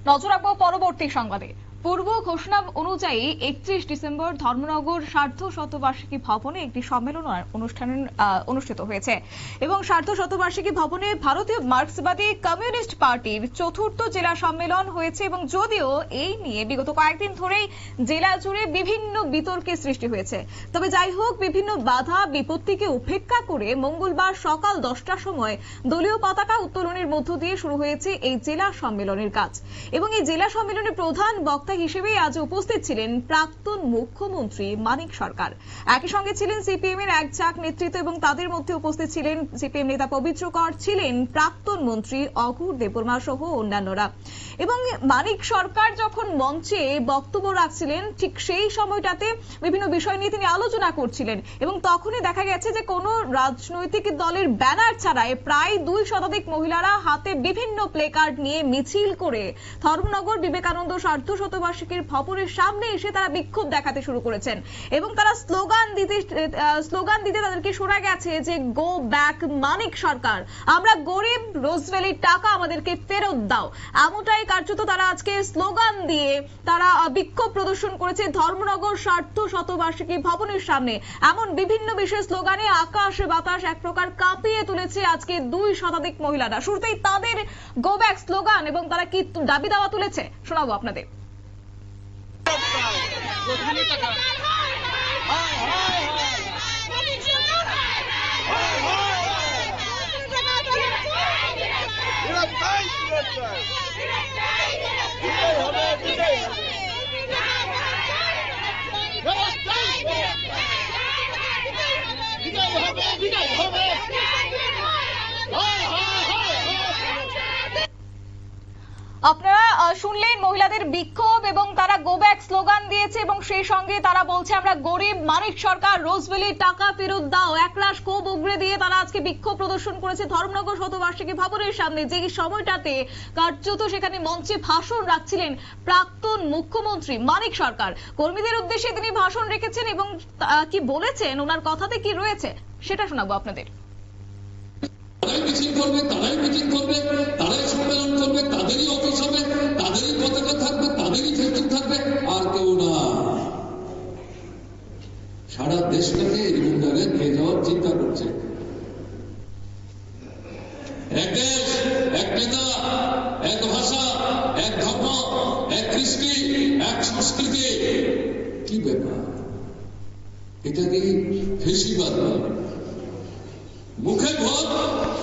নজর রাখবো পরবর্তী সংবাদে। পূর্ব ঘোষণা অনুযায়ী 31 ডিসেম্বর ধর্মনগর সার্ধ শতবার্ষিকী ভবনে একটি সম্মেলন অনুষ্ঠান অনুষ্ঠিত হয়েছে এবং সার্ধ শতবার্ষিকী ভবনে ভারতীয় মার্ক্সবাদী কমিউনিস্ট পার্টির চতুর্থ জেলা সম্মেলন হয়েছে এবং যদিও এই নিয়ে বিগত কয়েকদিন ধরেই জেলা জুড়ে বিভিন্ন বিতর্কের সৃষ্টি হয়েছে, তবে যাই হোক বিভিন্ন বাধা বিপত্তিকে উপেক্ষা করে মঙ্গলবার সকাল 10টার সময় দলীয় পতাকা উত্তোলনের মধ্য দিয়ে শুরু হয়েছে এই জেলা সম্মেলনের কাজ। এবং এই জেলা সম্মেলনে প্রধান বক্তা হিসেবে আজ উপস্থিত ছিলেন প্রাক্তন মুখ্যমন্ত্রী মানিক সরকার। একই সঙ্গে ছিলেন সিপিএম এর এক ঝাঁক নেতৃত্ব এবং তাদের মধ্যে উপস্থিত ছিলেন সিপিএম নেতা পবিত্র কর, ছিলেন প্রাক্তন মন্ত্রী অঘুর দেববর্মা সহ অন্যান্যরা। এবং মানিক সরকার যখন মঞ্চে বক্তব্য রাখছিলেন ঠিক সেই সময়টাতে বিভিন্ন বিষয় নিয়ে তিনি আলোচনা করছিলেন এবং তখনই দেখা গেছে যে কোনো রাজনৈতিক দলের ব্যানার ছাড়াই প্রায় 2 শতাধিক মহিলারা হাতে বিভিন্ন প্লেকার্ড নিয়ে মিছিল করে ধর্মনগর বিবেকানন্দ সার্ধ শতবার্ষিকীর ভবনের সামনে এসে তারা বিক্ষোভ দেখাতে শুরু করেছেন এবং তারা স্লোগান দিতে তাদেরকে শোনা গেছে যে গো ব্যাক মানিক সরকার, আমরা গরিব, রোজভ্যালির টাকা আমাদেরকে ফেরত দাও। এমনটাই কার্যত তারা আজকে স্লোগান দিয়ে তারা বিক্ষোভ প্রদর্শন করেছে ধর্মনগর সার্ধ শতবার্ষিকী ভবনের সামনে। এমন বিভিন্ন বিষয়ে স্লোগানে আকাশ বাতাস এক প্রকার কাঁপিয়ে তুলেছে আজকে 2 শতাধিক মহিলারা। শুরুতেই তাদের গো ব্যাক স্লোগান এবং তারা কি দাবি দাওয়া তুলেছে শোনাবো আপনাদের। আপনারা শুনলেন মহিলাদের বিক্ষোভ এবং তারা গো ব্যাক স্লোগান দিয়েছে এবং সেই সঙ্গে তারা বলছে আমরা গরিব, মানিক সরকার, রোজভ্যালির টাকা ফেরত দাও। একরাশ ক্ষোভ উগরে দিয়ে তারা আজকে বিক্ষোভ প্রদর্শন করেছে ধর্মনগর শতবার্ষিকী ভবনের সামনে, যে সময়টাতে কার্যত সেখানে মঞ্চে ভাষণ রাখছিলেন প্রাক্তন মুখ্যমন্ত্রী মানিক সরকার। কর্মীদের উদ্দেশ্যে তিনি ভাষণ রেখেছেন এবং কি বলেছেন, ওনার কথাতে কি রয়েছে সেটা শোনাবো আপনাদের। তারাই মিছিল করবে, তারাই মিটিং করবে, তারাই সম্মেলন করবে, তাদেরই অফিস হবে, তাদেরই পতাকা থাকবে, তাদেরই ফেসবুক থাকবে, আর কেউ না। সারা দেশটাকে এরকম জায়গায় নিয়ে যাওয়ার চিন্তা করছে এক দেশ, এক নেতা, এক ভাষা, এক ধর্ম, এক কৃষ্টি, এক সংস্কৃতি। কি ব্যাপার? এটাকে ফেসিবাদ নয়। মুখে ভোট,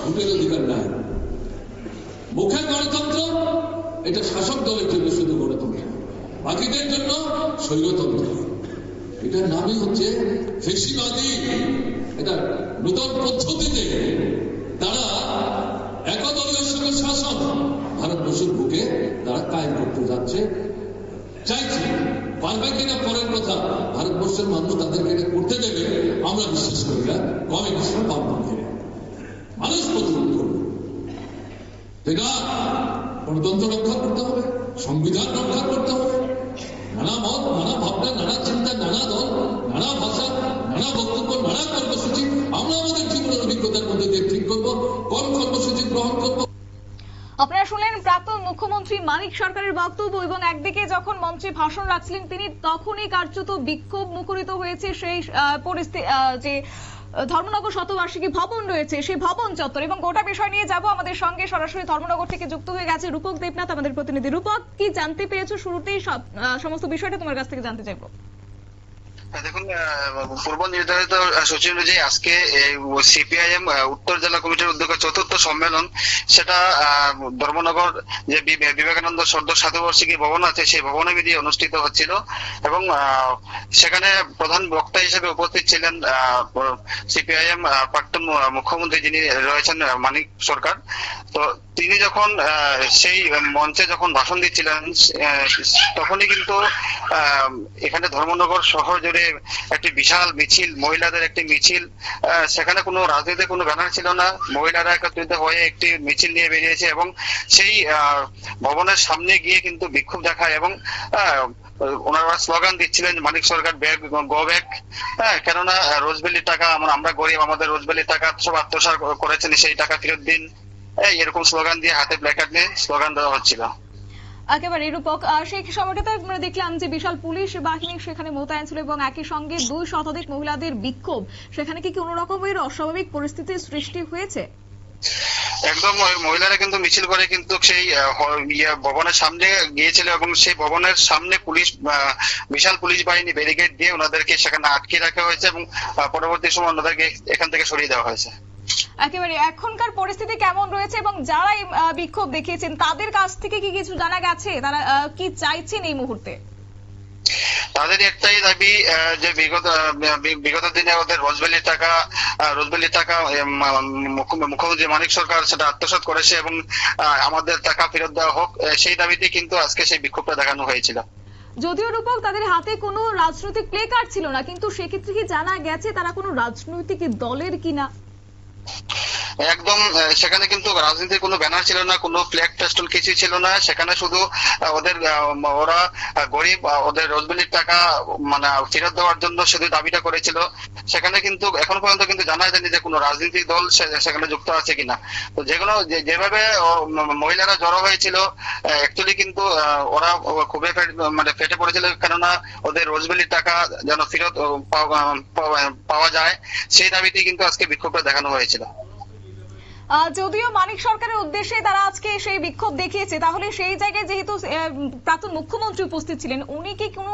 ভোটের অধিকার নাই। মুখে গণতন্ত্র, এটা শাসক দলের জন্য শুধু গণতন্ত্র, বাকিদের জন্য স্বৈরতন্ত্র। এটার নামই হচ্ছে ফেসিবাদী। এটা নতুন পদ্ধতিতে তারা একদলীয় শাসন ভারতবর্ষের বুকে তারা কায়েম করতে যাচ্ছে, চাইছে। পারবে কিনা পরের কথা, ভারতবর্ষের মানুষ তাদেরকে এটা করতে দেবে আমরা বিশ্বাস করি না। কমে বিশ্বাস পাবো মানুষ প্রতিরোধ করবে। এটা গণতন্ত্র রক্ষা করতে হবে, সংবিধান রক্ষা করতে হবে। নানা মত, নানা ভাবনা, নানা চিন্তা, নানা দল, নানা ভাষা, নানা বক্তব্য, নানা কর্মসূচি আমরা আমাদের জীবনের অভিজ্ঞতার মধ্যে দিয়ে ঠিক করবো, কোন কর্মসূচি গ্রহণ করবো। আপনারা শুনলেন প্রাক্তন মুখ্যমন্ত্রী মানিক সরকারের বক্তব্য এবং একদিকে যখন মঞ্চে ভাষণ রাখছিলেন তিনি তখনই কার্যত বিক্ষোভ মুখরিত হয়েছে সেই পরিস্থিতি, যে ধর্মনগর শতবার্ষিকী ভবন রয়েছে সেই ভবন চত্বর। এবং গোটা বিষয় নিয়ে যাব, আমাদের সঙ্গে সরাসরি ধর্মনগর থেকে যুক্ত হয়ে গেছে রূপক দেবনাথ, আমাদের প্রতিনিধি। রূপক, কি জানতে পেরেছো শুরুতেই? সমস্ত বিষয়টা তোমার কাছ থেকে জানতে চাইবো। দেখুন, পূর্ব নির্ধারিত সূচি অনুযায়ী আজকে সিপিআইএম উত্তর জেলা কমিটির উদ্যোগে চতুর্থ সম্মেলন, সেটা ধর্মনগর যে বিবেকানন্দ সদ্য শতবার্ষিকী ভবন আছে সেই ভবনে মিলিয়ে অনুষ্ঠিত হচ্ছিল এবং সেখানে প্রধান বক্তা হিসেবে উপস্থিত ছিলেন সিপিআইএম প্রাক্তন মুখ্যমন্ত্রী যিনি রয়েছেন মানিক সরকার। তো তিনি যখন সেই মঞ্চে যখন ভাষণ দিচ্ছিলেন তখনই কিন্তু এখানে ধর্মনগর শহর জুড়ে একটি বিশাল মিছিল, মহিলাদের একটি মিছিল, সেখানে কোনো রাজনীতির কোনো ব্যানার ছিল না। মহিলারা একত্রিত হয়ে একটি মিছিল নিয়ে বেরিয়েছে এবং সেই ভবনের সামনে গিয়ে কিন্তু বিক্ষোভ দেখায় এবং ওনারা স্লোগান দিচ্ছিলেন মানিক সরকার ব্যাক, গো ব্যাক। কেননা রোজভ্যালির টাকা আমরা গরিব, আমাদের রোজভ্যালির টাকা সব আত্মসাৎ করেছেন, সেই টাকা ফেরত দিন, এরকম স্লোগান দিয়ে হাতে প্ল্যাকার্ড নিয়ে স্লোগান দেওয়া হচ্ছিল। একেবারে রূপক, সেই সময়টাতে আমরা দেখলাম যে বিশাল পুলিশ বাহিনী সেখানে মোতায়েন ছিল এবং একই সঙ্গে 2 শতাধিক মহিলাদের বিক্ষোভ, সেখানে কি কোনো রকমের অস্বাভাবিক পরিস্থিতির সৃষ্টি হয়েছে? একদম ওই মহিলারা কিন্তু মিছিল করে কিন্তু সেই ভবনের সামনে গিয়েছিল এবং সেই ভবনের সামনে পুলিশ বিশাল পুলিশ বাহিনী ব্যারিকেড দিয়ে ওনাদেরকে সেখানে আটকে রাখা হয়েছে এবং পরবর্তী সময় ওনাদেরকে এখান থেকে সরিয়ে দেওয়া হয়েছে। একেবারে এখনকার পরিস্থিতি কেমন রয়েছে এবং যারা এই বিক্ষোভ দেখিয়েছেন তাদের কাছ থেকে কি কিছু জানা গেছে, তারা কি চাইছেন এই মুহূর্তে? তাদের একটাই দাবি যে বিগত দিনে ওদের রোজভ্যালির টাকা মুখ্যমন্ত্রী মানিক সরকার সেটা আত্মসাৎ করেছে এবং আমাদের টাকা ফেরত দেওয়া হোক, সেই দাবিতে কিন্তু আজকে সেই বিক্ষোভটা দেখানো হয়েছিল। যদিও রূপক তাদের হাতে কোনো রাজনৈতিক প্লে কার্ড ছিল না, কিন্তু সেক্ষেত্রে কি জানা গেছে তারা কোনো রাজনৈতিক দলের কিনা? একদম, সেখানে কিন্তু রাজনীতির কোনো ব্যানার ছিল না, কোনো ফ্ল্যাগ ফেস্টুন কিছু ছিল না। সেখানে শুধু ওরা গরিব ওদের রোজভ্যালির টাকা মানে ফেরত দেওয়ার জন্য শুধু দাবিটা করেছিল। সেখানে কিন্তু এখন পর্যন্ত কিন্তু জানা যায়নি যে কোনো রাজনৈতিক দল সেখানে যুক্ত আছে কিনা। তো যেগুলো যেভাবে মহিলারা জড়ো হয়েছিল অ্যাকচুয়ালি কিন্তু ওরা খুবই মানে ফেটে পড়েছিল, কেননা ওদের রোজভ্যালির টাকা যেন ফেরত পাওয়া যায়, সেই দাবিতে কিন্তু আজকে বিক্ষোভটা দেখানো হয়েছিল। যদিও মানিক সরকারের উদ্দেশ্যে তারা আজকে সেই বিক্ষোভ দেখিয়েছে, তাহলে সেই জায়গায় যেহেতু প্রাক্তন মুখ্যমন্ত্রী উপস্থিত ছিলেন, উনি কি কোনো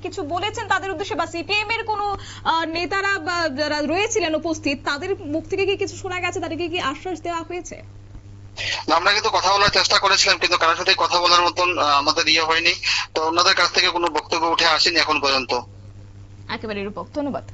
কিছু বলেছেন তাদের উদ্দেশ্যে, বা সিপিএম এর কোনো নেতারা যারা রয়েছিলেন উপস্থিত তাদের মুখ থেকে কি কিছু শোনা গেছে, তাদেরকে কি আশ্বাস দেওয়া হয়েছে? আমরা কিন্তু কথা বলার চেষ্টা করেছিলাম, কিন্তু কারোর সাথে কথা বলার মতন আমাদের হয়নি। তো ওনাদের কাছ থেকে কোনো বক্তব্য উঠে আসেনি এখন পর্যন্ত। একেবারে রূপক, ধন্যবাদ।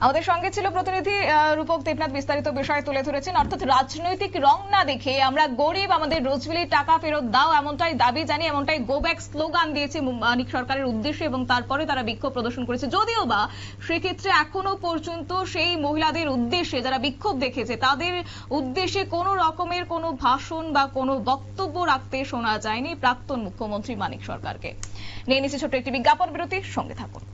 আমাদের সঙ্গে ছিল প্রতিনিধি রূপক দেবনাথ, বিস্তারিত বিষয় তুলে ধরেছেন। অর্থাৎ রাজনৈতিক রং না দেখে আমরা গরিব, আমাদের রোজভ্যালির টাকা ফেরত দাও, এমনটাই দাবি জানিয়ে এমনটাই গো ব্যাক স্লোগান দিয়েছে মানিক সরকারের উদ্দেশ্যে এবং তারপরে তারা বিক্ষোভ প্রদর্শন করেছে। যদিও বা সেক্ষেত্রে এখনো পর্যন্ত সেই মহিলাদের উদ্দেশ্যে যারা বিক্ষোভ দেখেছে তাদের উদ্দেশ্যে কোনো রকমের কোনো ভাষণ বা কোনো বক্তব্য রাখতে শোনা যায়নি প্রাক্তন মুখ্যমন্ত্রী মানিক সরকারকে। নিয়ে নিচ্ছে ছোট্ট একটি বিজ্ঞাপন বিরতি, সঙ্গে থাকুন।